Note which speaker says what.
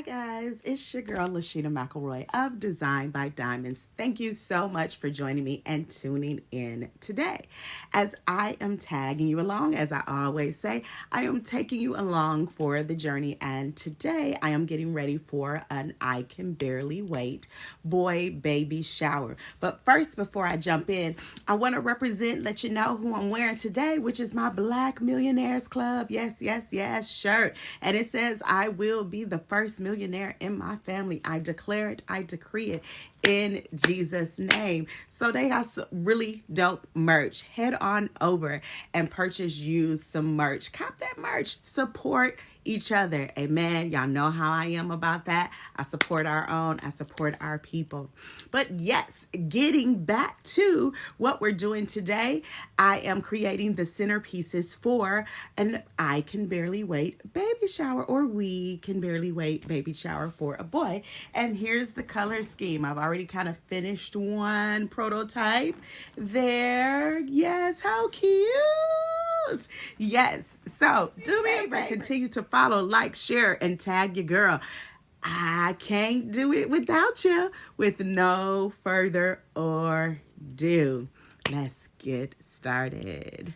Speaker 1: Hi guys, it's your girl Lashina McElroy of Design by Diamonds. Thank you so much for joining me and tuning in today. As I am tagging you along, as I always say, I am taking you along for the journey, and today I am getting ready for an I Can Barely Wait boy baby shower. But first, before I jump in, I want to let you know who I'm wearing today, which is my Black Millionaires Club. Yes, yes, yes, shirt. And it says, I will be the first millionaire in my family. I declare it, I decree it in Jesus' name. So they have some really dope merch. Head on over and purchase you some merch. Cop that merch. Support each other. Amen. Y'all know how I am about that. I support our own. I support our people. But yes, getting back to what we're doing today, I am creating the centerpieces for an I Can Barely Wait baby shower, or we can barely wait baby shower for a boy. And here's the color scheme. I've already kind of finished one prototype there. Yes, how cute. Yes. So do me a favor, continue to follow, like, share, and tag your girl. I can't do it without you. With no further ado, let's get started.